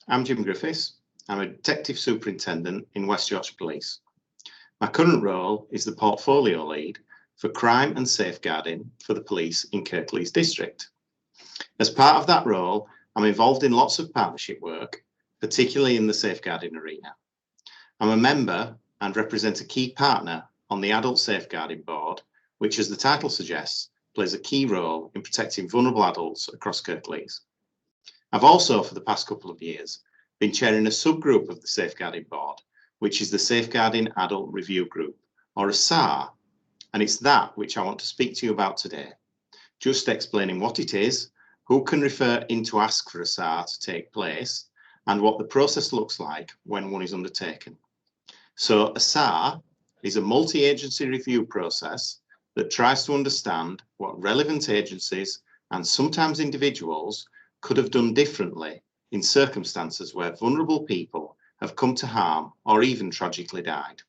I'm Jim Griffiths. I'm a Detective Superintendent in West Yorkshire Police. My current role is the Portfolio Lead for Crime and Safeguarding for the police in Kirklees District. As part of that role, I'm involved in lots of partnership work, particularly in the safeguarding arena. I'm a member and represent a key partner on the Adult Safeguarding Board, which, as the title suggests, plays a key role in protecting vulnerable adults across Kirklees. I've also, for the past couple of years, been chairing a subgroup of the Safeguarding Board, which is the Safeguarding Adult Review Group, or a SAR, and it's that which I want to speak to you about today, just explaining what it is, who can refer in to ask for a SAR to take place, and what the process looks like when one is undertaken. So a SAR is a multi-agency review process that tries to understand what relevant agencies and sometimes individuals could have done differently in circumstances where vulnerable people have come to harm or even tragically died.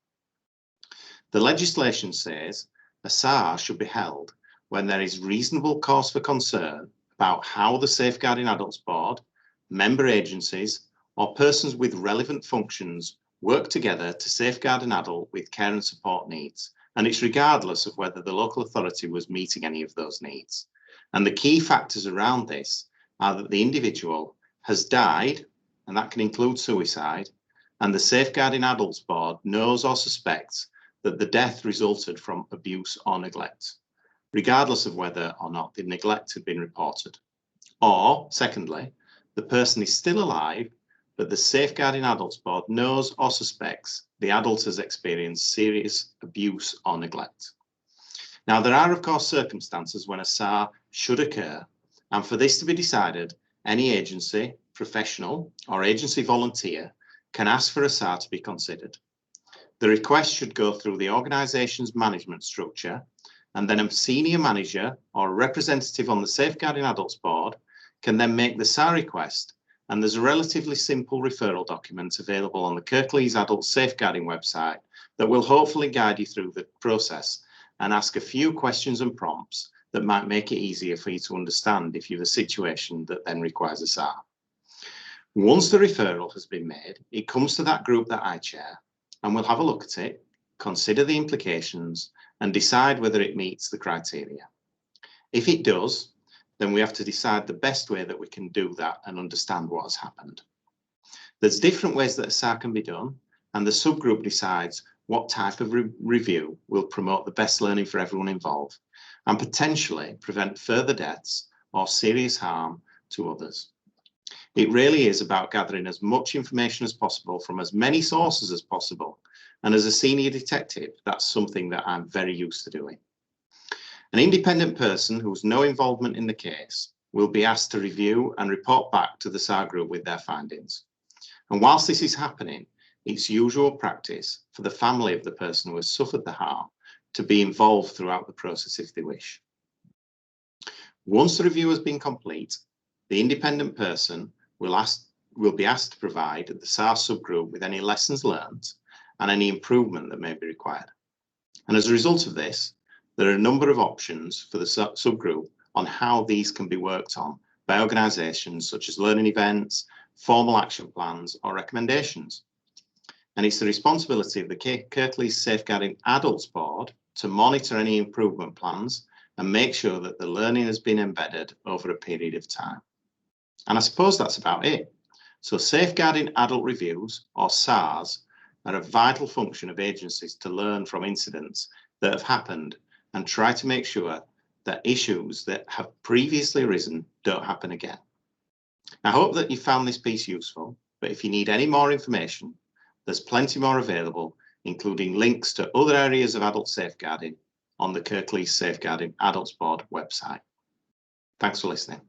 The legislation says a SAR should be held when there is reasonable cause for concern about how the Safeguarding Adults Board, member agencies, or persons with relevant functions work together to safeguard an adult with care and support needs, and it's regardless of whether the local authority was meeting any of those needs. And the key factors around this are that the individual has died, and that can include suicide, and the Safeguarding Adults Board knows or suspects that the death resulted from abuse or neglect, regardless of whether or not the neglect had been reported. Or, secondly, the person is still alive, but the Safeguarding Adults Board knows or suspects the adult has experienced serious abuse or neglect. Now, there are, of course, circumstances when a SAR should occur, and for this to be decided, any agency, professional, or agency volunteer can ask for a SAR to be considered. The request should go through the organisation's management structure, and then a senior manager or a representative on the Safeguarding Adults Board can then make the SAR request, and there's a relatively simple referral document available on the Kirklees Adult Safeguarding website that will hopefully guide you through the process and ask a few questions and prompts that might make it easier for you to understand if you have a situation that then requires a SAR. Once the referral has been made, it comes to that group that I chair, and we'll have a look at it, consider the implications, and decide whether it meets the criteria. If it does, then we have to decide the best way that we can do that and understand what has happened. There's different ways that a SAR can be done, and the subgroup decides what type of review will promote the best learning for everyone involved and potentially prevent further deaths or serious harm to others. It really is about gathering as much information as possible from as many sources as possible, and as a senior detective, that's something that I'm very used to doing. An independent person who has no involvement in the case will be asked to review and report back to the SAR group with their findings. And whilst this is happening, it's usual practice for the family of the person who has suffered the harm to be involved throughout the process if they wish. Once the review has been complete, the independent person will be asked to provide the SAR subgroup with any lessons learned and any improvement that may be required. And as a result of this, there are a number of options for the subgroup on how these can be worked on by organisations such as learning events, formal action plans, or recommendations. And it's the responsibility of the Kirklees Safeguarding Adults Board to monitor any improvement plans and make sure that the learning has been embedded over a period of time. And I suppose that's about it. So safeguarding adult reviews, or SARs, are a vital function of agencies to learn from incidents that have happened and try to make sure that issues that have previously arisen don't happen again. I hope that you found this piece useful, but if you need any more information, there's plenty more available, including links to other areas of adult safeguarding on the Kirklees Safeguarding Adults Board website. Thanks for listening.